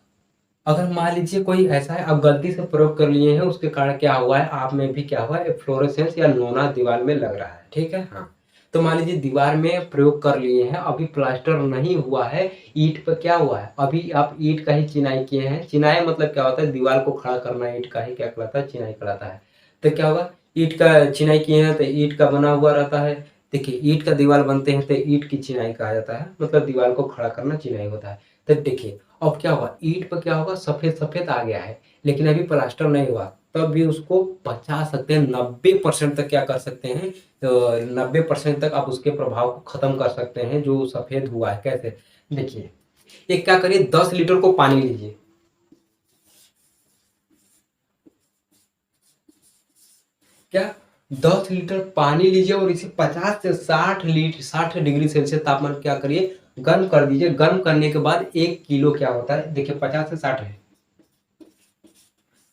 अगर मान लीजिए कोई ऐसा है, आप गलती से प्रयोग कर लिए हैं, उसके कारण क्या हुआ है, आप में भी क्या हुआ है, फ्लोरोसेंस या नोना दीवार में लग रहा है, ठीक है। हाँ, तो मान लीजिए दीवार में प्रयोग कर लिए हैं, अभी प्लास्टर नहीं हुआ है, ईंट पर क्या हुआ है, अभी आप ईंट का ही चिनाई किए हैं। चिनाई मतलब क्या होता है, दीवार को खड़ा करना, ईंट का ही क्या कहलाता है, चिनाई कहलाता है। तो क्या होगा, ईंट का चिनाई किए हैं तो ईंट का बना हुआ रहता है। देखिए ईंट का दीवार बनते हैं तो ईंट की चिनाई कहा जाता है, मतलब दीवार को खड़ा करना चिनाई होता है। तो देखिए अब क्या होगा, ईंट पर क्या होगा, सफेद सफेद आ गया है, लेकिन अभी प्लास्टर नहीं हुआ, तब भी उसको बचा सकते हैं, 90% तक क्या कर सकते हैं, तो 90% तक आप उसके प्रभाव को खत्म कर सकते हैं जो सफेद हुआ है। कैसे, देखिए एक क्या करिए, 10 लीटर को पानी लीजिए, क्या, 10 लीटर पानी लीजिए और इसे 50 से 60 डिग्री सेल्सियस तापमान क्या करिए, गर्म कर दीजिए। गर्म करने के बाद 1 किलो क्या होता है, देखिए 50 से 60 है,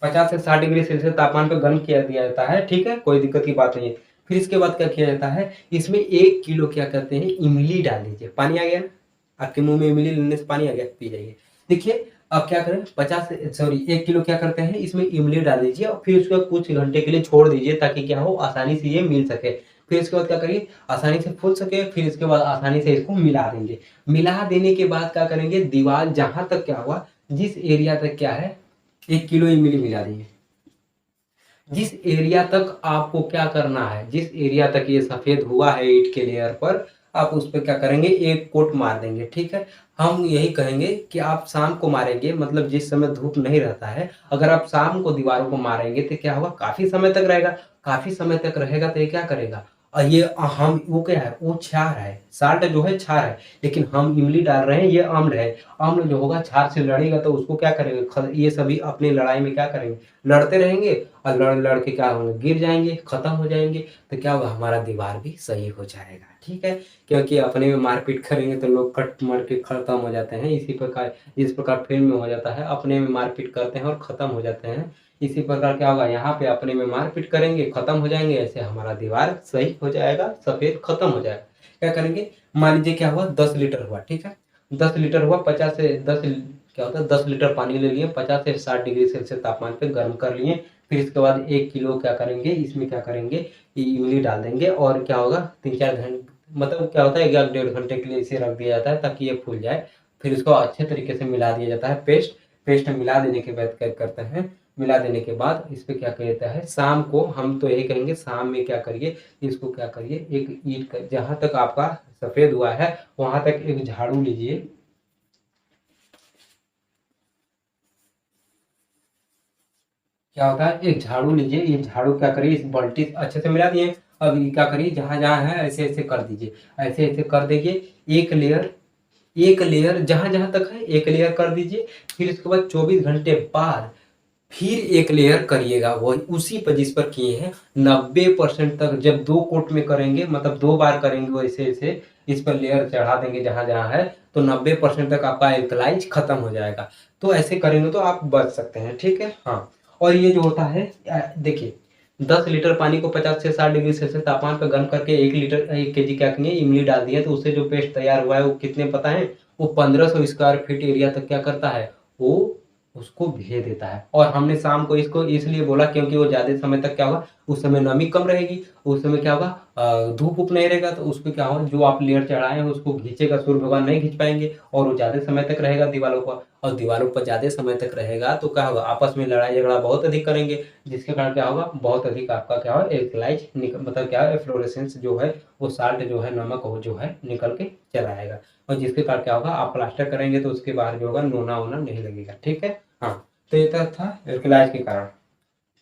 50 से 60 डिग्री सेल्सियस तापमान पर गर्म किया दिया जाता है, ठीक है, कोई दिक्कत की बात नहीं है। फिर इसके बाद क्या किया जाता है, इसमें 1 किलो क्या कहते हैं, इमली डाल दीजिए। पानी आ गया ना, आपके मुंह में इमली लेने से पानी आ गया, पी जाइए। देखिए अब क्या करें, 1 किलो क्या करते हैं, इसमें इमली डाल दीजिए और फिर उसको कुछ घंटे के लिए छोड़ दीजिए, ताकि क्या हो, आसानी से ये मिल सके। फिर इसके बाद क्या करिए, आसानी से फूल सके, फिर इसके बाद आसानी से इसको मिला देंगे। मिला देने के बाद क्या करेंगे, दीवार जहां तक क्या हुआ, जिस एरिया तक क्या है, 1 किलो इमली मिला दिए। जिस एरिया तक आपको क्या करना है, जिस एरिया तक ये सफेद हुआ है ईंट के लेयर पर, आप उस पे क्या करेंगे, एक कोट मार देंगे, ठीक है। हम यही कहेंगे कि आप शाम को मारेंगे, मतलब जिस समय धूप नहीं रहता है, अगर आप शाम को दीवारों को मारेंगे तो क्या होगा, काफ़ी समय तक रहेगा। काफ़ी समय तक रहेगा तो ये क्या करेगा, ये हम वो क्या है, वो क्षार है, साल्ट जो है क्षार है, लेकिन हम इमली डाल रहे हैं, ये अम्ल है। अम्ल जो होगा क्षार से लड़ेगा तो उसको क्या करेंगे, ये सभी अपनी लड़ाई में क्या करेंगे, लड़ते रहेंगे, और लड़ लड़ के क्या होंगे, गिर जाएंगे, खत्म हो जाएंगे। तो क्या होगा, हमारा दीवार भी सही हो जाएगा, ठीक है। क्योंकि अपने में मारपीट करेंगे तो लोग कट मार के खत्म हो जाते हैं। इसी प्रकार जिस प्रकार फिल्म में हो जाता है, अपने में मारपीट करते हैं और खत्म हो जाते हैं, इसी प्रकार क्या होगा, यहाँ पे अपने में मारपीट करेंगे, खत्म हो जाएंगे, ऐसे हमारा दीवार सही हो जाएगा, सफेद खत्म हो जाएगा। क्या करेंगे, मान लीजिए क्या हुआ, 10 लीटर हुआ, ठीक है। 10 लीटर हुआ, 50 से 10 क्या होता है, 10 लीटर पानी ले लिए, 50 से 60 डिग्री सेल्सियस तापमान पे गर्म कर लिए। फिर इसके बाद 1 किलो क्या करेंगे, इसमें क्या करेंगे, इमली डाल देंगे, और क्या होगा, 3-4 घंटे, मतलब क्या होता है, 1-1.5 घंटे के लिए इसे रख दिया जाता है ताकि ये फूल जाए। फिर इसको अच्छे तरीके से मिला दिया जाता है, पेस्ट पेस्ट मिला देने के बाद क्या करते हैं, मिला देने के बाद इस पे क्या कहता है, शाम को हम तो यही कहेंगे, शाम में क्या करिए, इसको क्या करिए, एक ईंट का जहां तक आपका सफेद हुआ है वहां तक एक झाड़ू लीजिए। क्या होता है, एक झाड़ू लीजिए, ये झाड़ू क्या करिए, इस बाल्टी अच्छे से मिला दिए। अब ये क्या करिए, जहां जहां है ऐसे ऐसे कर दीजिए, ऐसे ऐसे कर दीजिए, एक लेयर, एक लेयर जहां जहां तक है एक लेयर कर दीजिए। फिर इसके बाद 24 घंटे बाद फिर एक लेयर करिएगा, वही उसी पर जिस पर किए हैं, 90% तक। जब 2 कोट में करेंगे, मतलब 2 बार करेंगे वैसे ऐसे, इस पर लेयर चढ़ा देंगे जहां जहां है, तो 90% तक आपका एल्कलाइज खत्म हो जाएगा। तो ऐसे करेंगे तो आप बच सकते हैं, ठीक है, हाँ। और ये जो होता है, देखिए, 10 लीटर पानी को 50 से 60 डिग्री सेल्सियस तापमान पर गर्म करके 1 केजी क्या किए, इमली डाल दिए, तो उससे जो पेस्ट तैयार हुआ है वो कितने पता है, वो 1500 स्क्वायर फीट एरिया तक क्या करता है, वो उसको भेज देता है। और हमने शाम को इसको इसलिए बोला क्योंकि वो ज्यादा समय तक क्या होगा, उस समय नमी कम रहेगी, उस समय क्या होगा, धूप उप नहीं रहेगा, तो उसको क्या होगा, जो आप लेयर चढ़ाए हैं उसको खींचेगा, सूर्य भगवान नहीं खींच पाएंगे, और वो ज्यादा समय तक रहेगा दीवारों पर, और दीवारों पर ज्यादा समय तक रहेगा तो क्या होगा, आपस में लड़ाई झगड़ा बहुत अधिक करेंगे, जिसके कारण क्या होगा, बहुत अधिक आपका क्या होगा, एल्कलाइज मतलब क्या है, फ्लोरेसेंस जो है, वो साल्ट जो है, नमक वो जो है निकल के चला आएगा। और जिसके कारण क्या होगा, आप प्लास्टर करेंगे तो उसके बाहर जो होगा, नोना वोना नहीं लगेगा, ठीक है, हाँ। तो ये था एल्कलाइज के कारण।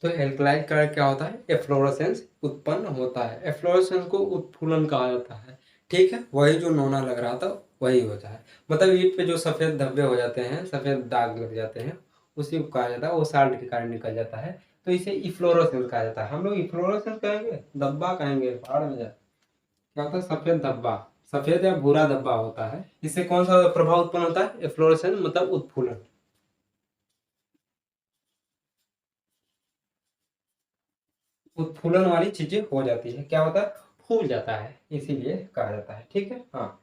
तो एल्कलाइज कारण क्या होता है, एफ्लोरेसेंस उत्पन्न होता है, एफ्लोरेसेंस को उत्फुलन कहा जाता है, ठीक है। वही जो नोना लग रहा था वही होता है, मतलब ईंट पे जो सफेद धब्बे हो जाते हैं, सफेद दाग लग जाते हैं, उसी को कहा जाता है, वो साल्ट के कारण निकल जाता है। तो इसे इफ्लोरेसेंस कहा जाता है, हम लोग इफ्लोरेसेंस कहेंगे, धब्बा कहेंगे, पहाड़ में जाए, क्या होता है, सफेद धब्बा, सफेद या भूरा धब्बा होता है। इससे कौन सा प्रभाव उत्पन्न होता है, एफ्लोरेसेंस मतलब उत्फुलन। उत्फुलन वाली चीजें हो जाती है, क्या होता है, फूल जाता है, इसीलिए कहा जाता है, ठीक है, हाँ।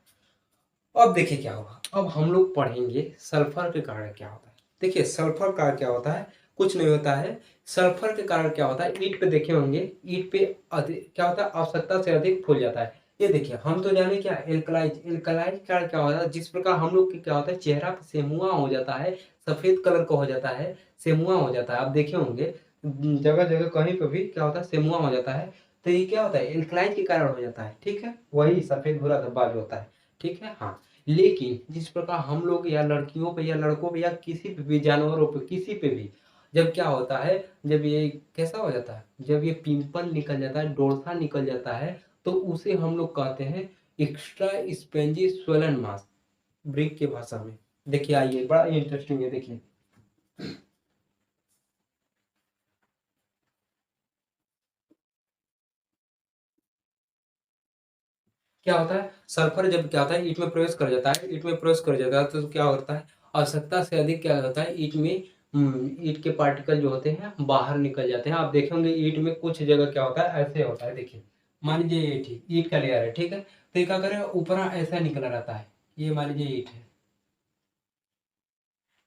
अब देखिए क्या होगा, अब हम लोग पढ़ेंगे सल्फर के कारण क्या होता है। देखिए सल्फर का क्या होता है, कुछ नहीं होता है। सल्फर के कारण क्या होता है, ईंट पे देखे होंगे, ईंट पे अधिक क्या होता है, आवश्यकता से अधिक फूल जाता है। ये देखिए, हम तो जाने क्या एल्कलाइज, एल्कलाइज कारण क्या होता है, जिस प्रकार हम लोग के क्या होता है, चेहरा पे सेमुआ हो जाता है, सफेद कलर का हो जाता है, सेमुआ हो जाता है, आप देखे होंगे जगह जगह कहीं पे भी क्या होता है, सेमुआ हो जाता है। तो ये क्या होता है, एल्कलाइज के कारण हो जाता है, ठीक है, वही सफेद भूरा धब्बा जो होता है, ठीक है, हाँ। लेकिन जिस प्रकार हम लोग या लड़कियों पे या लड़कों पे या किसी पे भी, जानवरों पे, किसी पे भी, जब क्या होता है, जब ये कैसा हो जाता है, जब ये पिंपल निकल जाता है, डोरसा निकल जाता है, तो उसे हम लोग कहते हैं एक्स्ट्रा स्पेंजी स्वलन मास, ब्रिक की भाषा में। देखिए आइए, बड़ा इंटरेस्टिंग है, देखिए क्या होता है, सल्फर जब क्या होता है, ईंट में प्रवेश कर जाता है, ईंट में प्रवेश कर जाता है, तो क्या होता है, आवश्यकता से अधिक क्या होता है, ईंट में ईंट के पार्टिकल जो होते हैं बाहर निकल जाते हैं। आप देखेंगे ईंट में कुछ जगह क्या होता है, ऐसे होता है, देखिए मान लीजिए ये ठीक ईंट का लेयर है, ठीक है, तो ये क्या करेगा, ऊपर ऐसा निकला रहता है, ये मान लीजिए ईंट है,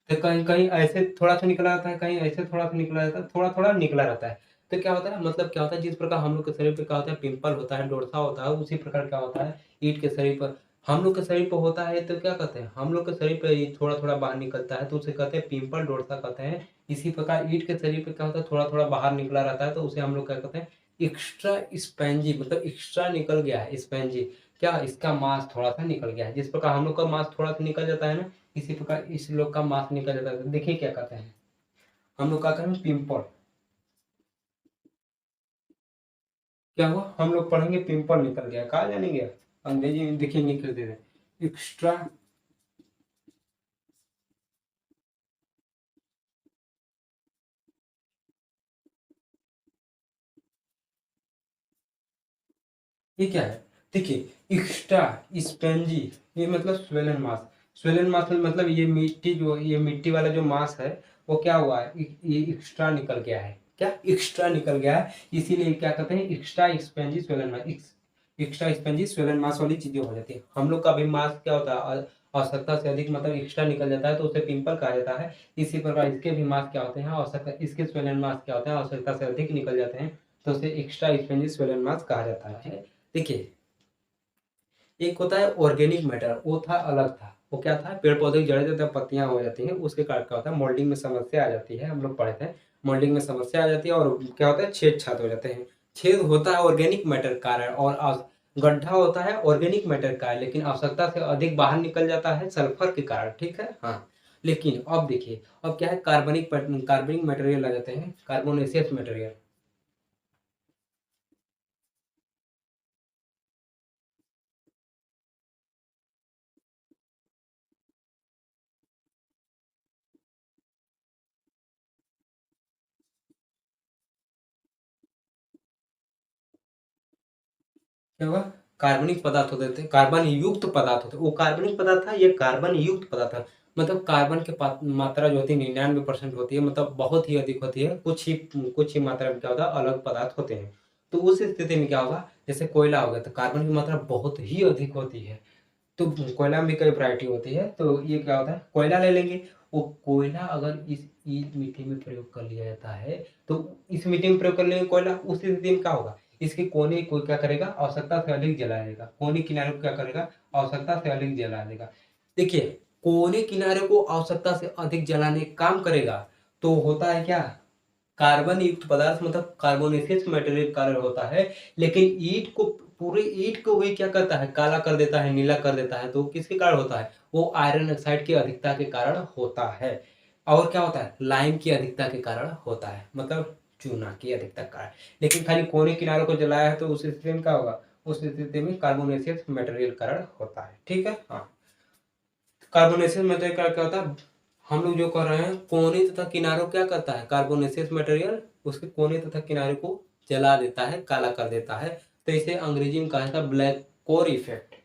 तो कहीं कहीं ऐसे थोड़ा सा निकला रहता है, कहीं ऐसे थोड़ा सा निकला रहता है, थोड़ा थोड़ा निकला रहता है। तो क्या होता है, मतलब क्या होता है, जिस प्रकार हम लोग के शरीर पे क्या होता है, पिंपल होता है, डोरसा होता है, उसी प्रकार क्या होता है, ईंट के शरीर पर, हम लोग के शरीर पर होता है, तो क्या कहते हैं, हम लोग के शरीर पे ये थोड़ा थोड़ा बाहर निकलता है, तो उसे कहते हैं पिंपल, डोरसा कहते हैं। इसी प्रकार ईंट के शरीर पे क्या होता है, थोड़ा थोड़ा बाहर निकला रहता है, तो उसे हम लोग क्या कहते हैं, एक्स्ट्रा स्पेंजी, मतलब एक्स्ट्रा निकल गया है स्पेंजी। क्या इसका मास थोड़ा सा निकल गया है। जिस प्रकार हम लोग का मास थोड़ा सा निकल जाता है ना, इसी प्रकार इस लोग का मास निकल जाता है। तो देखिए क्या कहते हैं हम लोग, क्या करें, पिंपल, क्या हुआ, हम लोग पढ़ेंगे पिंपल निकल गया, कहा जानेंगे, अंग्रेजी में देखेंगे किस देते हैं, एक्स्ट्रा, ये क्या है, देखिए एक्स्ट्रा स्पेंजी, ये मतलब स्वेलन मास। स्वेलन मास मतलब ये मिट्टी, जो ये मिट्टी वाला जो मास है वो क्या हुआ है, ये एक्स्ट्रा निकल गया है, क्या एक्स्ट्रा निकल गया है, इसीलिए क्या कहते हैं एक्स्ट्रा स्पेंजी स्वेलन मास। एक्स्ट्रा स्पेंजी स्वेलन मास वाली चीजें हो जाती है। हम लोग का भी मास क्या होता है, आवश्यकता से अधिक मतलब एक्स्ट्रा निकल जाता है तो उसे पिंपल कहा जाता है। इसी प्रकार इसके भी मास क्या होते हैं, आवश्यकता, इसके स्वेलन मास क्या होते हैं, आवश्यकता से अधिक निकल जाते हैं तो उसे एक्स्ट्रा स्पेंजी स्वेलन मास कहा जाता है। देखिए एक होता है ऑर्गेनिक मैटर, वो था अलग था, वो क्या था, पेड़ पौधे की जड़ें जब पत्तियां हो जाती हैं उसके कारण क्या होता है, मोल्डिंग में समस्या आ जाती है, हम लोग पढ़े थे, मोल्डिंग में समस्या आ जाती है और क्या होता है, छेद छाद हो जाते हैं। छेद होता है ऑर्गेनिक मैटर कारण, और गड्ढा होता है ऑर्गेनिक मैटर का, लेकिन आवश्यकता से अधिक बाहर निकल जाता है सल्फर के कारण, ठीक है, हाँ। लेकिन अब देखिए अब क्या है, कार्बनिक मटेरियल आ जाते हैं, कार्बोनेशियस मटेरियल। क्या हुआ, कार्बनिक पदार्थ होते थे, कार्बन युक्त पदार्थ होते, वो कार्बनिक पदार्थ था, ये कार्बन युक्त पदार्थ था। मतलब कार्बन की मात्रा जो होती है 99% होती है, मतलब बहुत ही अधिक होती है, कुछ ही मात्रा में क्या होता है अलग पदार्थ होते हैं। तो उस स्थिति में क्या होगा, जैसे कोयला हो गया तो कार्बन की मात्रा बहुत ही अधिक होती है। तो कोयला में भी कई वैरायटी होती है, तो ये क्या होता है, कोयला ले लेंगे। वो कोयला अगर इस मिट्टी में प्रयोग कर लिया जाता है, तो इस मिट्टी में प्रयोग कर लेंगे कोयला, उस स्थिति में क्या होगा, इसके कोने को क्या करेगा, आवश्यकता से अधिक जला देगा, कोने किनारे को क्या करेगा, आवश्यकता से अधिक जला देगा। देखिए कोने किनारे को आवश्यकता से अधिक जलाने का काम करेगा, तो होता है क्या, कार्बन युक्त पदार्थ मतलब कार्बोनेशियस मटेरियल कारण होता है। लेकिन ईंट को, पूरे ईंट को वही क्या करता है, काला कर देता है, नीला कर देता है, तो किसके कारण होता है, वो आयरन ऑक्साइड की अधिकता के कारण होता है। और क्या होता है, लाइम की अधिकता के कारण होता है, मतलब चूना की अधिकता के कारण। लेकिन खाली कोने किनारों को जलाया है तो उस स्थिति में क्या होगा, उस स्थिति में कार्बोनेशियस मटेरियल कारण होता है, ठीक है, हाँ। कार्बोनेशियस मटेरियल का क्या होता है, हम लोग जो कर रहे हैं, कोने तथा किनारों क्या करता है, कार्बोनेशियस मटेरियल उसके कोने तथा किनारे को जला देता है, काला कर देता है। तो इसे अंग्रेजी में कहा जाता है black core effect.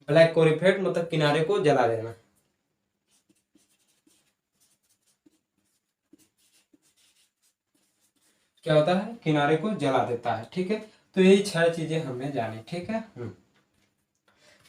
Black core effect मतलब किनारे को जला देना। क्या होता है, किनारे को जला देता है, ठीक है। तो यही 6 चीजें हमने जानी, ठीक है।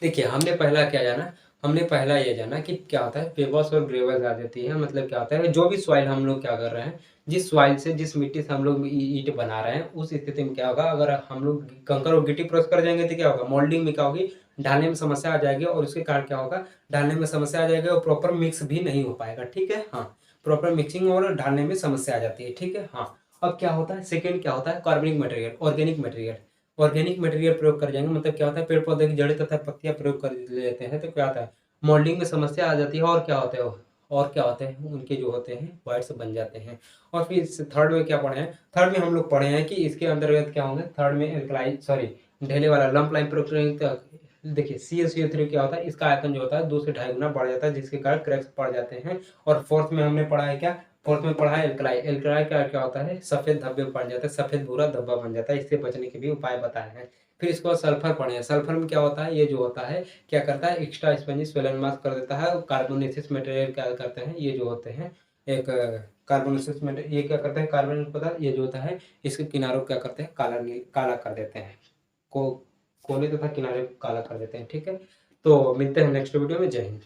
देखिए हमने पहला क्या जाना, हमने पहला ये जाना कि क्या होता है, पेबल्स और ग्रेवल्स आ जाती है, मतलब क्या होता है, जो भी सॉइल हम लोग क्या कर रहे हैं, जिस सॉइल से, जिस मिट्टी से हम लोग ईंट बना रहे हैं, उस स्थिति में क्या होगा, अगर हम लोग कंकर और गिट्टी क्रॉस कर जाएंगे तो क्या होगा, मोल्डिंग में क्या होगी, ढालने में समस्या आ जाएगी, और उसके कारण क्या होगा, ढालने में समस्या आ जाएगी और प्रॉपर मिक्स भी नहीं हो पाएगा, ठीक है, हाँ। प्रॉपर मिक्सिंग और ढालने में समस्या आ जाती है, ठीक है, हाँ। अब क्या होता है, सेकेंड क्या होता है, कार्बनिक material, organic material. Organic material प्रयोग कर जाएंगे, मतलब क्या होता है, पेड़ पौधे की जड़ें तथा पत्तियां प्रयोग कर लेते हैं, तो क्या होता है, मोल्डिंग में समस्या आ जाती है, और क्या होते हैं, और क्या होते हैं, उनके जो होते हैं वाइट्स बन जाते हैं। और फिर थर्ड में क्या पढ़े हैं, थर्ड में हम लोग पढ़े हैं कि इसके अंतर्गत क्या होंगे, थर्ड में एल्कलाइन, सॉरी, ढेले वाला लंप लाइन प्रयोग करेंगे तो देखिए CaCO3 क्या होता है, इसका आयतन जो होता है 2 से 2.5 गुना बढ़ जाता है, जिसके कारण क्रैक्स पड़ जाते हैं। और फोर्थ में हमने पढ़ा है क्या, फोर्थ में पढ़ा है एल्कलाई। एल्कलाई का क्या होता है, सफेद धब्बे पड़ जाते हैं, सफेद भूरा धब्बा बन जाता है, इससे बचने के भी उपाय बताए हैं। फिर इसके बाद सल्फर पढ़े हैं। सल्फर में क्या होता है, ये जो होता है क्या करता है, एक्स्ट्रा स्पंजी स्वेलन मास कर देता है। और कार्बोनेसिस मटेरियल क्या करते हैं, ये जो होते हैं एक कार्बोनेसिस मटेरियल, ये क्या करते हैं, कार्बन पदार्थ, ये जो होता है इसके किनारों को क्या करते हैं, काला कर देते हैं, को कोने तथा किनारे को काला कर देते हैं, ठीक है। तो मिलते हैं नेक्स्ट वीडियो में, जय हिंद।